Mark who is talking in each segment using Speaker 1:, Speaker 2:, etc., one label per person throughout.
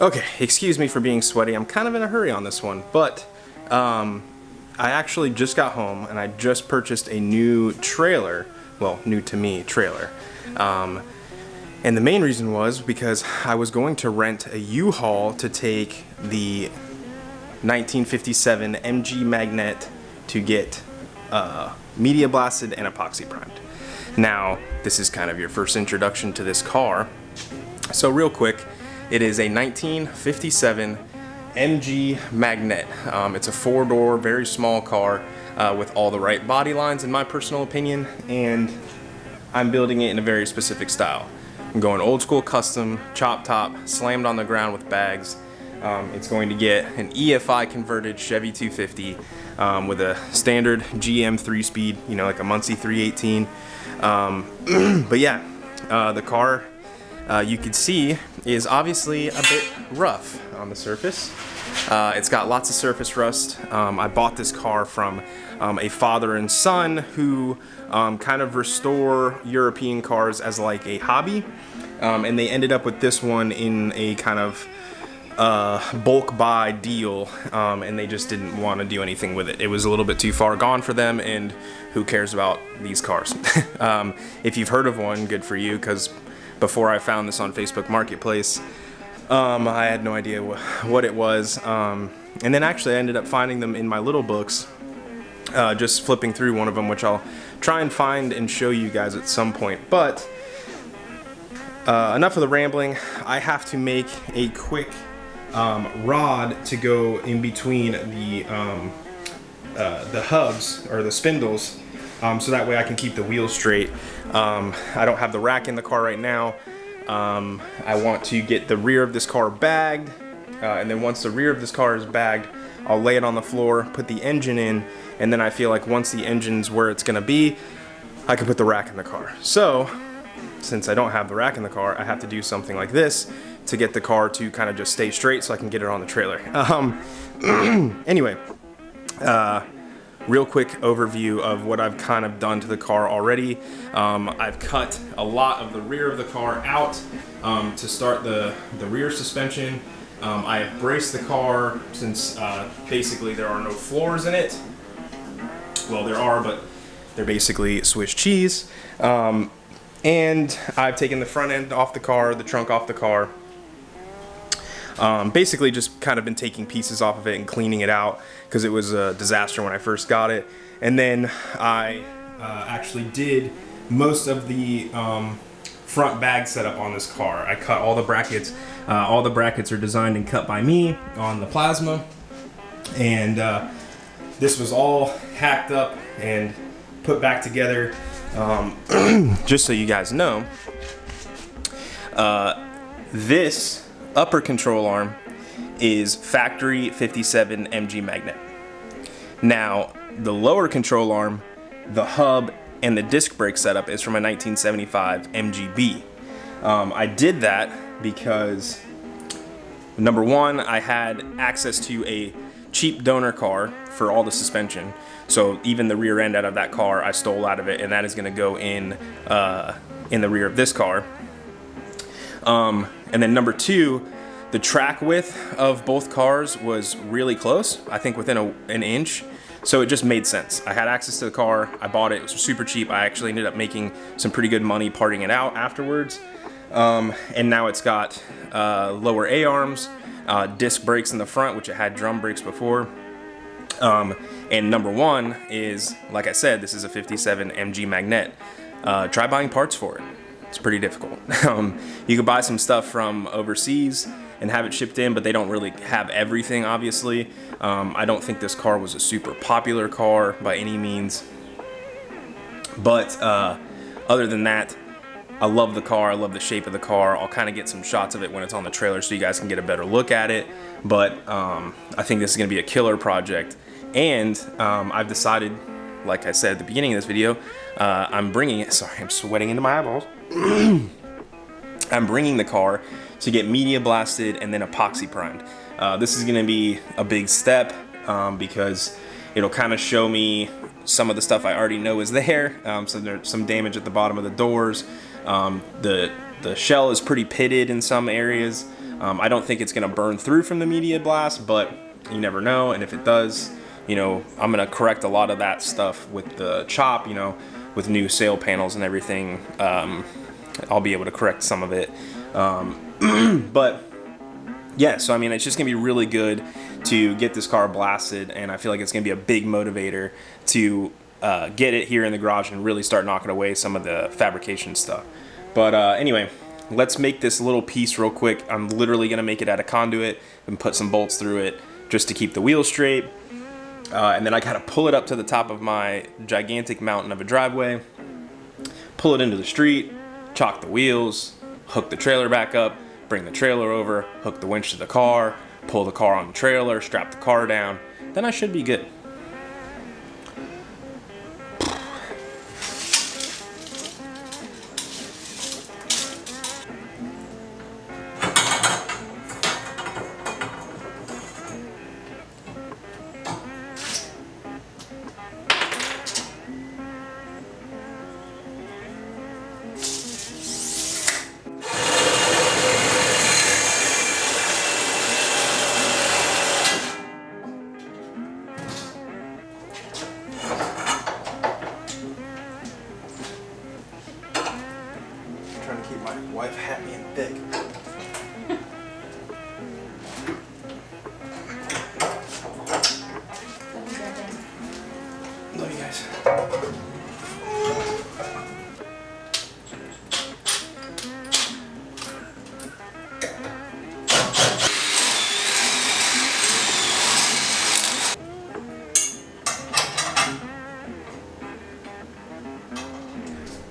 Speaker 1: Okay, excuse me for being sweaty. I'm kind of in a hurry on this one, but I actually just got home and I just purchased a new trailer. Well, new to me trailer. And the main reason was because I was going to rent a U-Haul to take the 1957 MG Magnette to get media blasted and epoxy primed. Now, this is kind of your first introduction to this car. So real quick, it is a 1957 MG Magnette. It's a four-door, very small car with all the right body lines in my personal opinion, and I'm building it in a very specific style. I'm going old school custom, chop top, slammed on the ground with bags. It's going to get an EFI converted Chevy 250 with a standard GM 3-speed, you know, like a Muncie 318. But yeah, the car you can see is obviously a bit rough on the surface. It's got lots of surface rust. I bought this car from a father and son who kind of restore European cars as like a hobby, and they ended up with this one in a kind of bulk buy deal, and they just didn't want to do anything with it. It was a little bit too far gone for them, and who cares about these cars? If you've heard of one, good for you, because before I found this on Facebook Marketplace, I had no idea what it was, and then actually I ended up finding them in my little books, just flipping through one of them, which I'll try and find and show you guys at some point. But enough of the rambling. I have to make a quick rod to go in between the hubs or the spindles, so that way I can keep the wheels straight. I don't have the rack in the car right now. I want to get the rear of this car bagged, and then once the rear of this car is bagged, I'll lay it on the floor, put the engine in, and then I feel like once the engine's where it's gonna be, I can put the rack in the car. So, since I don't have the rack in the car, I have to do something like this to get the car to kind of just stay straight so I can get it on the trailer. Anyway, real quick overview of what I've kind of done to the car already. I've cut a lot of the rear of the car out to start the rear suspension. I have braced the car since basically there are no floors in it. Well, there are, but they're basically Swiss cheese. And I've taken the front end off the car, the trunk off the car. Basically just kind of been taking pieces off of it and cleaning it out because it was a disaster when I first got it. And then I actually did most of the front bag setup on this car. I cut all the brackets. All the brackets are designed and cut by me on the plasma. And this was all hacked up and put back together. Just so you guys know, this upper control arm is factory 57 MG Magnette. Now, the lower control arm, the hub, and the disc brake setup is from a 1975 MGB. I did that because, number one, I had access to a cheap donor car for all the suspension. So even the rear end out of that car, I stole out of it, and that is going to go in the rear of this car. And then number two, the track width of both cars was really close. I think within an inch. So it just made sense. I had access to the car. I bought it. It was super cheap. I actually ended up making some pretty good money parting it out afterwards. And now it's got lower A-arms, disc brakes in the front, which it had drum brakes before. And number one is, like I said, this is a 57 MG Magnette. Try buying parts for it. It's pretty difficult. You can buy some stuff from overseas and have it shipped in, but they don't really have everything, obviously. I don't think this car was a super popular car by any means. But other than that, I love the car. I love the shape of the car. I'll kind of get some shots of it when it's on the trailer so you guys can get a better look at it. But I think this is going to be a killer project. And I've decided, like I said at the beginning of this video, I'm bringing it. Sorry, I'm sweating into my eyeballs. I'm bringing the car to get media blasted and then epoxy primed. This is going to be a big step because it'll kind of show me some of the stuff I already know is there. So there's some damage at the bottom of the doors. The shell is pretty pitted in some areas. I don't think it's going to burn through from the media blast, but you never know. And if it does, you know, I'm going to correct a lot of that stuff with the chop, you know, with new sail panels and everything. I'll be able to correct some of it. But yeah, so I mean, it's just going to be really good to get this car blasted, and I feel like it's going to be a big motivator to get it here in the garage and really start knocking away some of the fabrication stuff. But anyway, let's make this little piece real quick. I'm literally going to make it out of conduit and put some bolts through it just to keep the wheels straight. And then I got to pull it up to the top of my gigantic mountain of a driveway, pull it into the street, chock the wheels, hook the trailer back up, bring the trailer over, hook the winch to the car, pull the car on the trailer, strap the car down. Then I should be good. Trying to keep my wife happy and thick. Love you guys.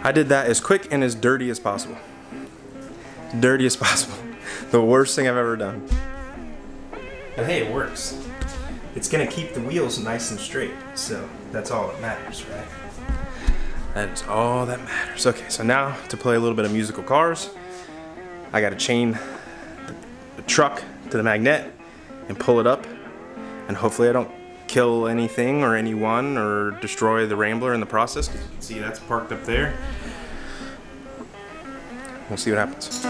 Speaker 1: I did that as quick and as dirty as possible. Dirty as possible. The worst thing I've ever done. But hey, it works. It's gonna keep the wheels nice and straight, so that's all that matters, right? That is all that matters. Okay, so now to play a little bit of musical cars, I gotta chain the truck to the Magnette and pull it up, and hopefully I don't kill anything or anyone or destroy the Rambler in the process, because you can see that's parked up there. We'll see what happens.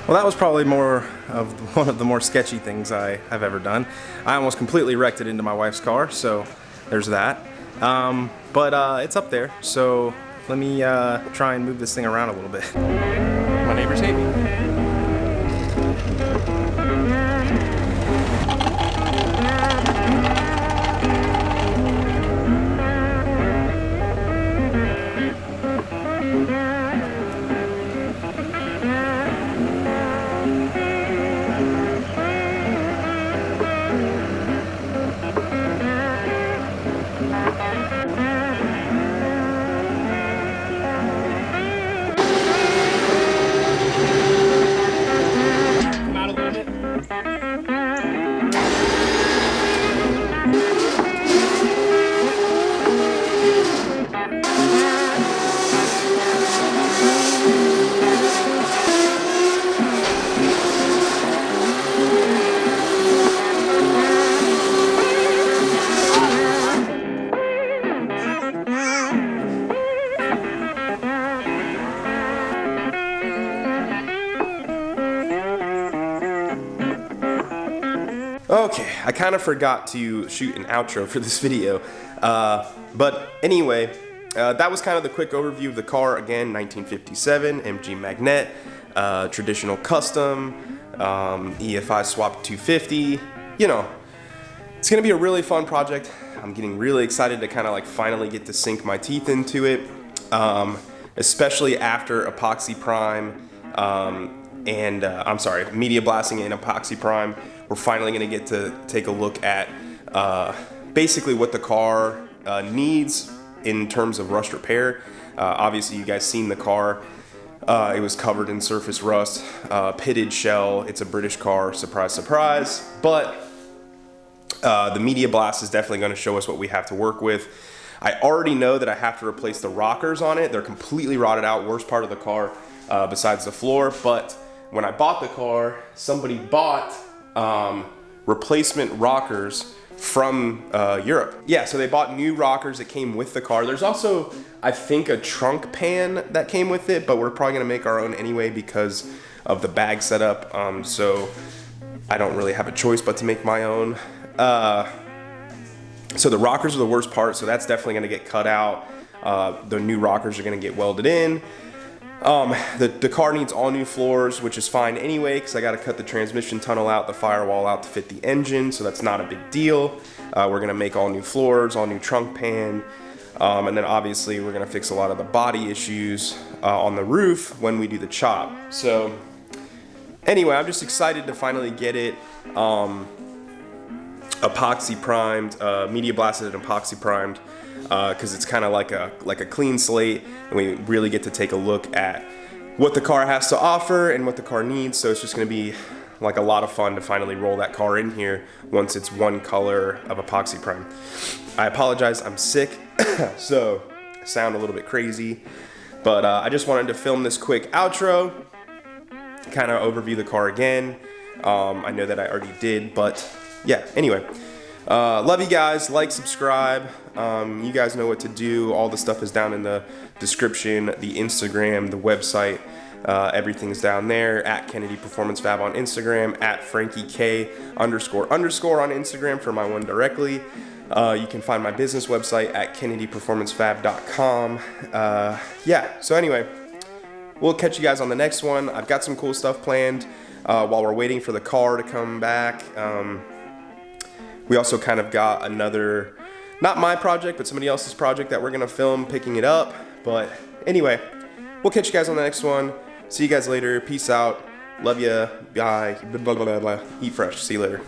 Speaker 1: Well, that was probably one of the more sketchy things I have ever done. I almost completely wrecked it into my wife's car, so there's that. But it's up there, so let me try and move this thing around a little bit. My neighbors hate me. Okay, I kind of forgot to shoot an outro for this video, but anyway, that was kind of the quick overview of the car. Again, 1957 MG Magnette, traditional custom, EFI swap 250. You know, it's gonna be a really fun project. I'm getting really excited to kind of like finally get to sink my teeth into it, especially after epoxy prime I'm sorry, media blasting and epoxy prime. We're finally gonna get to take a look at basically what the car needs in terms of rust repair. Obviously, you guys seen the car. It was covered in surface rust, pitted shell. It's a British car, surprise, surprise. But the media blast is definitely gonna show us what we have to work with. I already know that I have to replace the rockers on it. They're completely rotted out, worst part of the car besides the floor. But when I bought the car, somebody bought replacement rockers from Europe. Yeah, so they bought new rockers that came with the car. There's also, I think, a trunk pan that came with it, but we're probably gonna make our own anyway because of the bag setup. So I don't really have a choice but to make my own. So the rockers are the worst part, so that's definitely gonna get cut out. The new rockers are gonna get welded in. The car needs all new floors, which is fine anyway, because I got to cut the transmission tunnel out, the firewall out to fit the engine, so that's not a big deal. We're going to make all new floors, all new trunk pan, and then obviously we're going to fix a lot of the body issues on the roof when we do the chop. So anyway, I'm just excited to finally get it epoxy primed, media blasted and epoxy primed. Because it's kind of like a clean slate, and we really get to take a look at what the car has to offer and what the car needs. So it's just going to be like a lot of fun to finally roll that car in here once it's one color of epoxy prime. I apologize, I'm sick, so I sound a little bit crazy, but I just wanted to film this quick outro, kind of overview the car again. I know that I already did, but yeah, anyway. Love you guys, like, subscribe, you guys know what to do. All the stuff is down in the description, the Instagram, the website, everything's down there, at Kennedy Performance Fab on Instagram, at FrankieK__ on Instagram for my one directly. You can find my business website at kennedyperformancefab.com. Yeah, so anyway, we'll catch you guys on the next one. I've got some cool stuff planned while we're waiting for the car to come back. We also kind of got another, not my project, but somebody else's project that we're gonna film picking it up. But anyway, we'll catch you guys on the next one. See you guys later. Peace out. Love ya. Bye. Blah, blah, blah, blah. Eat fresh. See you later.